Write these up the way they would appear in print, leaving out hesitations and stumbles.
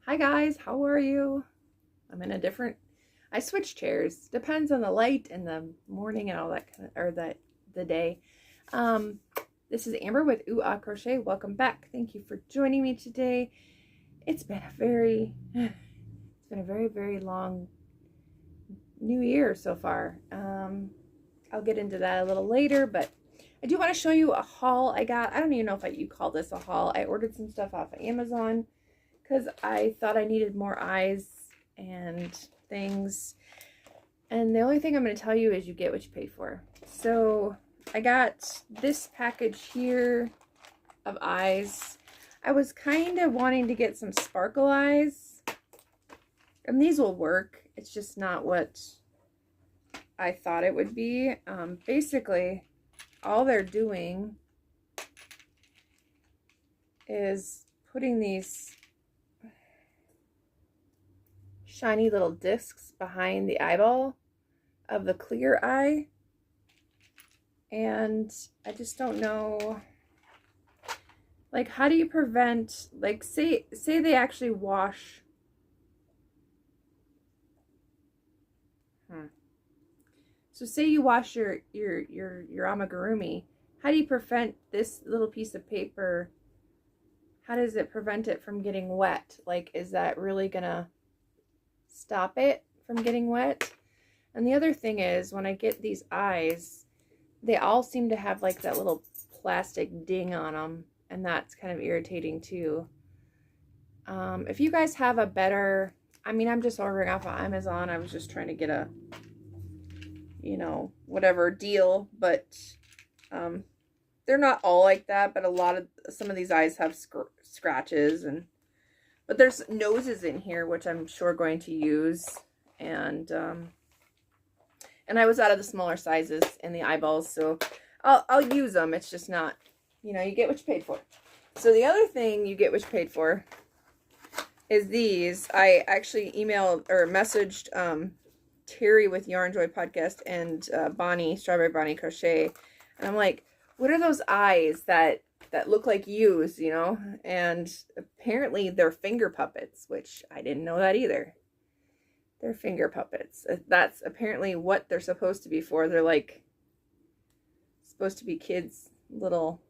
Hi guys, how are you? I'm in a different, I switch chairs. Depends on the light and the morning and all that kind of, or the day. Um, this is Amber with Ooh Ah Crochet. Welcome back. Thank you for joining me today. It's been a very, very long new year so far. I'll get into that a little later, but I do want to show you a haul I got. I don't even know if you call this a haul. I ordered some stuff off of Amazon because I thought I needed more eyes and things. And the only thing I'm going to tell you is you get what you pay for. So I got this package here of eyes. I was kind of wanting to get some sparkle eyes. And these will work. It's just not what I thought it would be. Basically, all they're doing is putting these shiny little discs behind the eyeball of the clear eye, and I just don't know, like, how do you prevent, like, say they actually wash so say you wash your amigurumi, how do you prevent this little piece of paper, how does it prevent it from getting wet? Like, is that really gonna stop it from getting wet? And the other thing is, when I get these eyes, they all seem to have like that little plastic ding on them, and that's kind of irritating too. If you guys have a better, I mean, I'm just ordering off of Amazon. I was just trying to get a, whatever deal, but they're not all like that, but some of these eyes have scratches, but there's noses in here, which I'm sure going to use, and I was out of the smaller sizes in the eyeballs, so I'll use them. It's just not, you get what you paid for. So the other thing you get what you paid for is these. I actually emailed or messaged Terry with Yarn Joy Podcast and Bonnie, Strawberry Bonnie Crochet, and I'm like, what are those eyes that look like U's, And apparently they're finger puppets, which I didn't know that either. They're finger puppets. That's apparently what they're supposed to be for. They're like supposed to be kids' little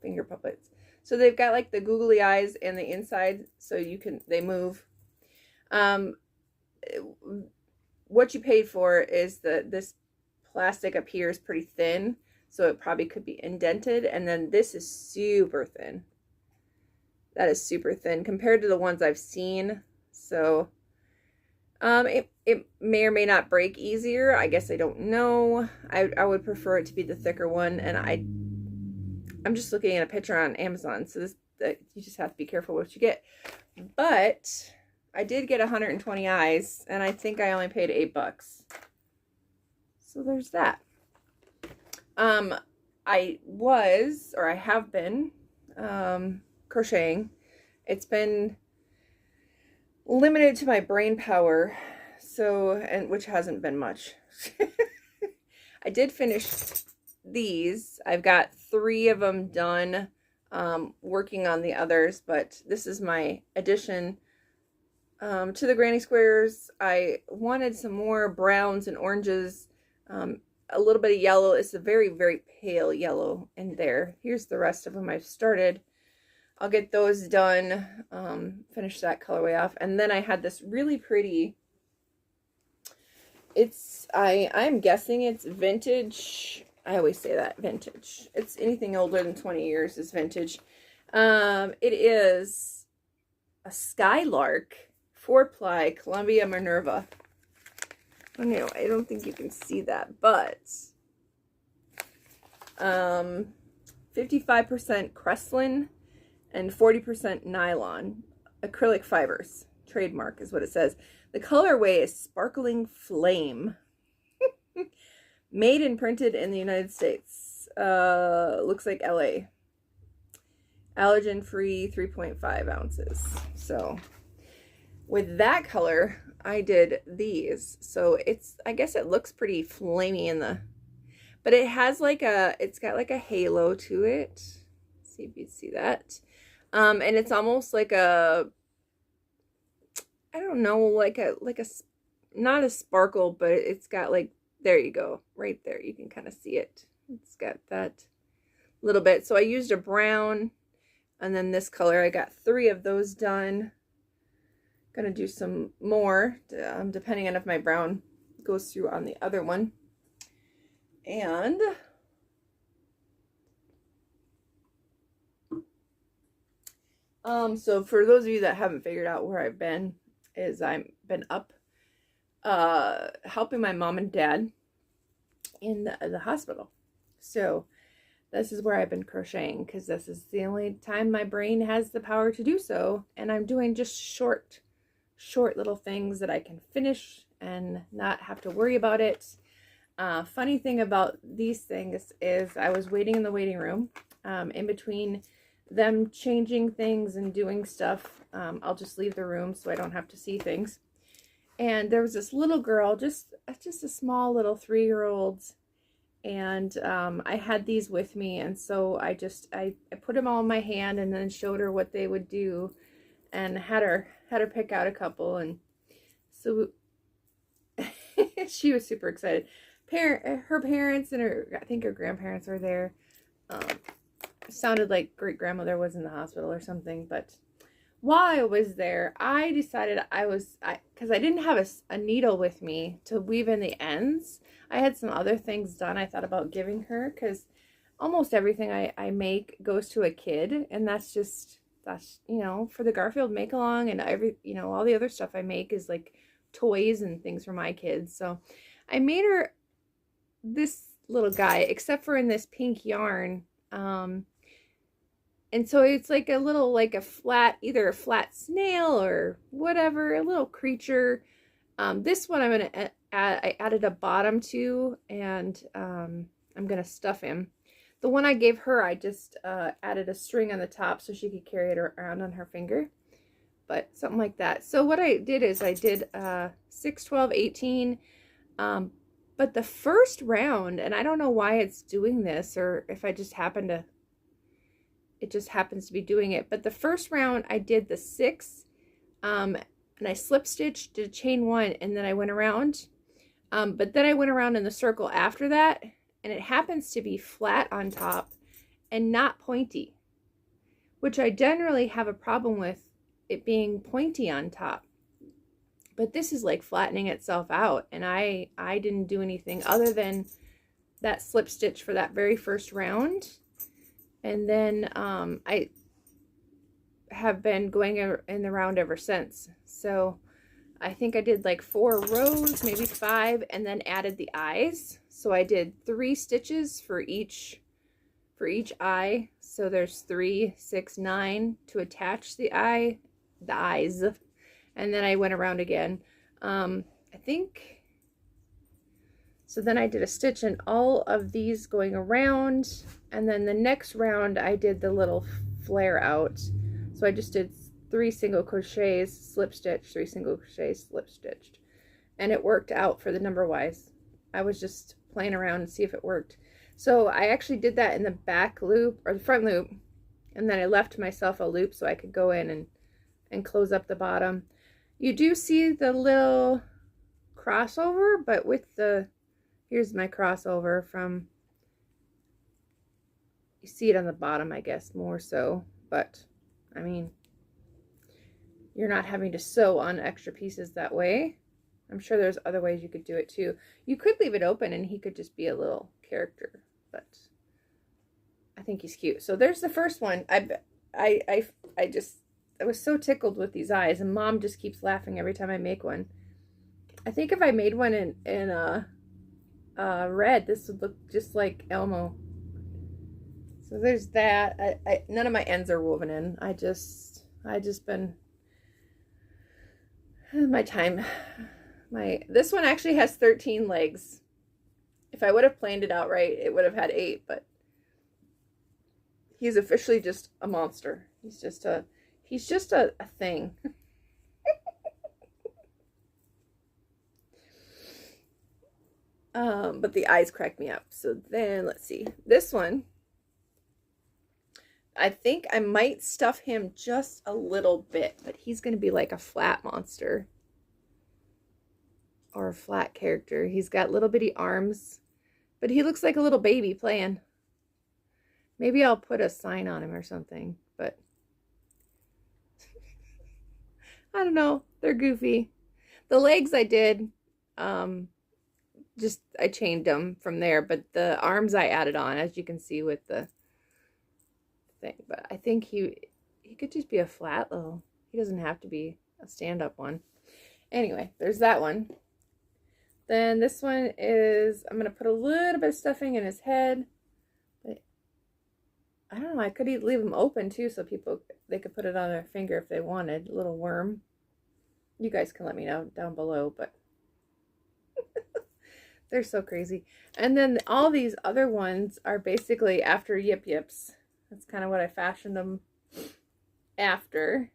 finger puppets. So they've got like the googly eyes and the inside, so they move. What you paid for is this plastic up here is pretty thin, so it probably could be indented, and then this is super thin. That is super thin compared to the ones I've seen. So it may or may not break easier. I guess I don't know. I would prefer it to be the thicker one, and I'm just looking at a picture on Amazon, so you just have to be careful what you get. But I did get 120 eyes, and I think I only paid $8. So there's that. I have been crocheting. It's been limited to my brain power, which hasn't been much. I did finish these. I've got 3 of them done, working on the others, but this is my addition to the granny squares. I wanted some more browns and oranges, a little bit of yellow. It's a very, very pale yellow in there. Here's the rest of them I've started. I'll get those done, finish that colorway off. And then I had this really pretty, I'm guessing it's vintage. I always say that, vintage. It's anything older than 20 years is vintage. It is a Skylark 4-ply Columbia Minerva. I don't know, I don't think you can see that, but 55% Kreslin and 40% nylon acrylic fibers. Trademark is what it says. The colorway is Sparkling Flame. Made and printed in the United States. Looks like LA. Allergen free, 3.5 ounces. So with that color, I did these. So I guess it looks pretty flamey but it has it's got like a halo to it. Let's see if you see that. And it's almost like a I don't know, like a not a sparkle, but it's got like, there you go, right there. You can kind of see it. It's got that little bit. So I used a brown, and then this color. I got 3 of those done. Gonna do some more, depending on if my brown goes through on the other one. And so for those of you that haven't figured out where I've been, is I've been up helping my mom and dad in the hospital. So this is where I've been crocheting, because this is the only time my brain has the power to do so, and I'm doing just short little things that I can finish and not have to worry about it. Funny thing about these things is I was waiting in the waiting room, in between them changing things and doing stuff. I'll just leave the room so I don't have to see things. And there was this little girl, just a small little 3-year-old, and I had these with me, and so I put them all in my hand and then showed her what they would do, and had her pick out a couple, and so she was super excited. Her parents and I think her grandparents were there. Sounded like great grandmother was in the hospital or something. But while I was there, I decided because I didn't have a needle with me to weave in the ends. I had some other things done I thought about giving her, because almost everything I make goes to a kid, and that's for the Garfield make along, and all the other stuff I make is like toys and things for my kids. So I made her this little guy, except for in this pink yarn. And so it's like a little, like either a flat snail or whatever, a little creature. This one I'm going to add, I added a bottom to, and I'm going to stuff him. The one I gave her, I just added a string on the top so she could carry it around on her finger. But something like that. So what I did is I did 6, 12, 18. But the first round, and I don't know why it's doing this, or if I just it just happens to be doing it. But the first round I did the 6, and I slip stitched, did chain 1, and then I went around. But then I went around in the circle after that, and it happens to be flat on top and not pointy, which I generally have a problem with it being pointy on top. But this is like flattening itself out, and I didn't do anything other than that slip stitch for that very first round. And then I have been going in the round ever since. So I think I did like 4 rows, maybe 5, and then added the eyes. So I did 3 stitches for each eye. So there's 3, 6, 9 to attach the eyes. And then I went around again. I think, so then I did a stitch in all of these going around. And then the next round I did the little flare out. So I just did 3 single crochets, slip stitch, 3 single crochets, slip stitched. And it worked out for the number wise. I was just playing around to see if it worked. So I actually did that in the back loop, or the front loop. And then I left myself a loop so I could go in and close up the bottom. You do see the little crossover, but with here's my crossover from, you see it on the bottom, I guess, more so. But, I mean, you're not having to sew on extra pieces that way. I'm sure there's other ways you could do it too. You could leave it open and he could just be a little character, but I think he's cute. So there's the first one. I was so tickled with these eyes, and Mom just keeps laughing every time I make one. I think if I made one in red, this would look just like Elmo. So there's that. None of my ends are woven in. I just been my time. This one actually has 13 legs. If I would have planned it out right, it would have had 8, but he's officially just a monster. He's just a thing. But the eyes crack me up. So then let's see. This one, I think I might stuff him just a little bit, but he's going to be like a flat monster or a flat character. He's got little bitty arms, but he looks like a little baby playing. Maybe I'll put a sign on him or something, but I don't know. They're goofy. The legs I did, just I chained them from there, but the arms I added on, as you can see with the thing. But I think he could just be a flat little. He doesn't have to be a stand-up one. Anyway, there's that one. Then this one is, I'm gonna put a little bit of stuffing in his head. But I don't know. I could leave them open too, so they could put it on their finger if they wanted. A little worm. You guys can let me know down below, but they're so crazy. And then all these other ones are basically after Yip Yips. That's kind of what I fashioned them after.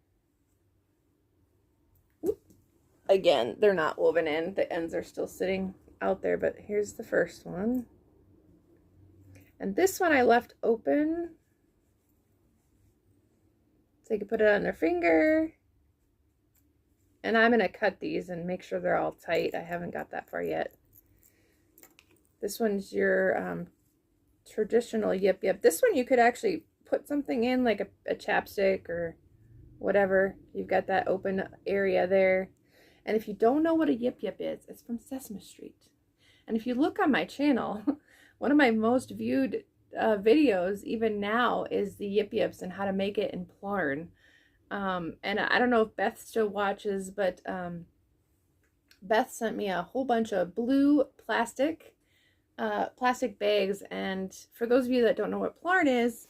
Again, they're not woven in. The ends are still sitting out there, but here's the first one. And this one I left open so you can put it on their finger. And I'm going to cut these and make sure they're all tight. I haven't got that far yet. This one's your traditional Yip Yip. This one you could actually put something in, like a chapstick or whatever. You've got that open area there. And if you don't know what a Yip Yip is, it's from Sesame Street. And if you look on my channel, one of my most viewed videos, even now, is the Yip Yips and how to make it in Plarn. And I don't know if Beth still watches, but Beth sent me a whole bunch of blue plastic bags. And for those of you that don't know what Plarn is,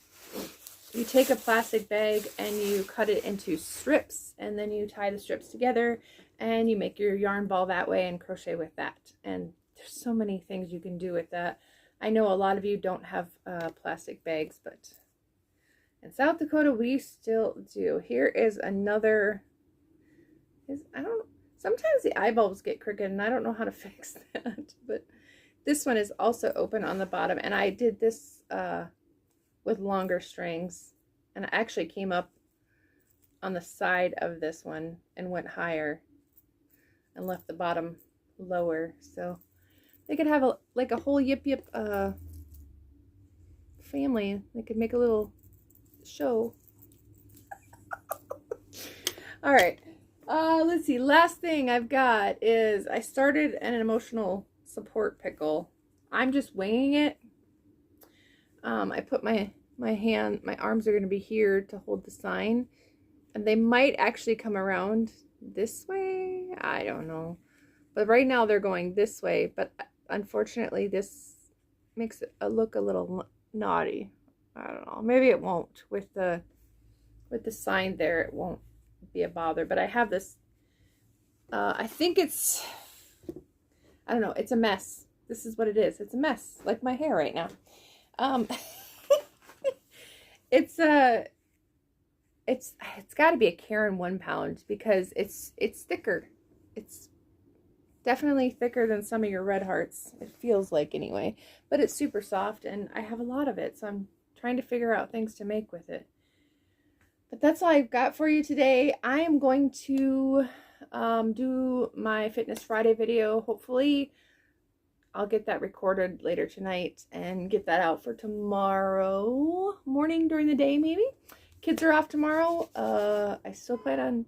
you take a plastic bag and you cut it into strips, and then you tie the strips together and you make your yarn ball that way and crochet with that. And there's so many things you can do with that. I know a lot of you don't have plastic bags, but in South Dakota we still do. Here is another. Sometimes the eye bulbs get crooked and I don't know how to fix that, but this one is also open on the bottom, and I did this with longer strings, and I actually came up on the side of this one and went higher and left the bottom lower, so they could have like a whole Yip Yip family. They could make a little show. All right, let's see. Last thing I've got is I started an emotional support pickle. I'm just winging it. I put my arms are going to be here to hold the sign, and they might actually come around this way. I don't know, but right now they're going this way, but unfortunately this makes it look a little naughty. I don't know, maybe it won't with the sign there. It won't be a bother, but I have this I think it's, I don't know, it's a mess. This is what it is. It's a mess, like my hair right now. It's got to be a Caron 1 pound because it's thicker. It's definitely thicker than some of your Red Hearts. It feels like anyway, but it's super soft and I have a lot of it, so I'm trying to figure out things to make with it. But that's all I've got for you today. I am going to do my Fitness Friday video. Hopefully I'll get that recorded later tonight and get that out for tomorrow morning during the day, maybe. Kids are off tomorrow. I still plan on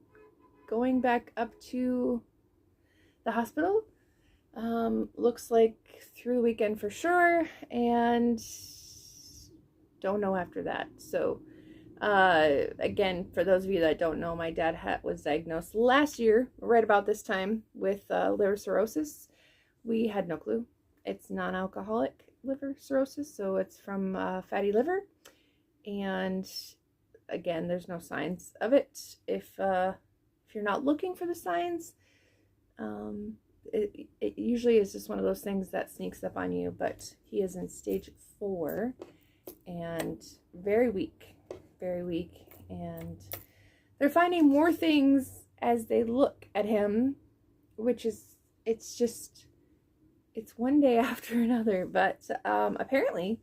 going back up to the hospital. Looks like through the weekend for sure, and don't know after that. So again, for those of you that don't know, my dad was diagnosed last year, right about this time, with liver cirrhosis. We had no clue. It's non-alcoholic liver cirrhosis, so it's from fatty liver. And again, there's no signs of it. If you're not looking for the signs, it usually is just one of those things that sneaks up on you. But he is in stage 4 and very weak, and they're finding more things as they look at him, which is, it's one day after another. But apparently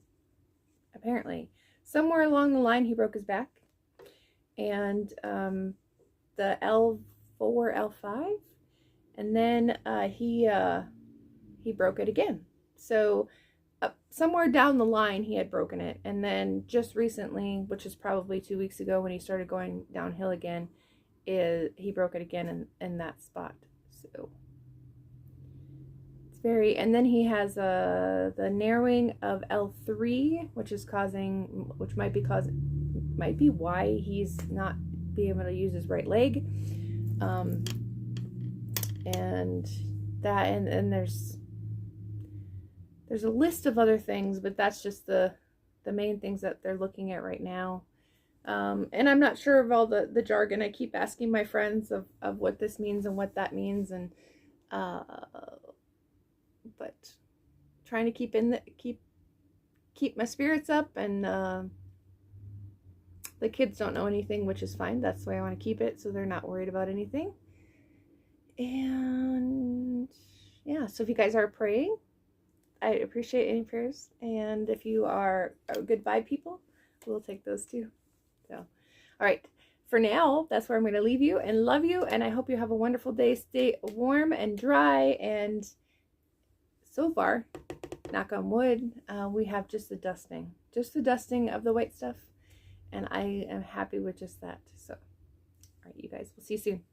somewhere along the line he broke his back, and the L4, L5, and then he broke it again. So somewhere down the line he had broken it, and then just recently, which is probably 2 weeks ago when he started going downhill again, he broke it again in that spot. So it's very, and then he has the narrowing of L3, which might be why he's not being able to use his right leg, and that, and there's a list of other things, but that's just the main things that they're looking at right now. And I'm not sure of all the jargon. I keep asking my friends of what this means and what that means, and but trying to keep my spirits up, and the kids don't know anything, which is fine. That's the way I want to keep it, so they're not worried about anything. And yeah, so if you guys are praying, I appreciate any prayers, and if you are good vibe people, we'll take those too. So, all right, for now, that's where I'm going to leave you, and love you, and I hope you have a wonderful day. Stay warm and dry, and so far, knock on wood, we have just the dusting of the white stuff, and I am happy with just that. So, all right, you guys, we'll see you soon.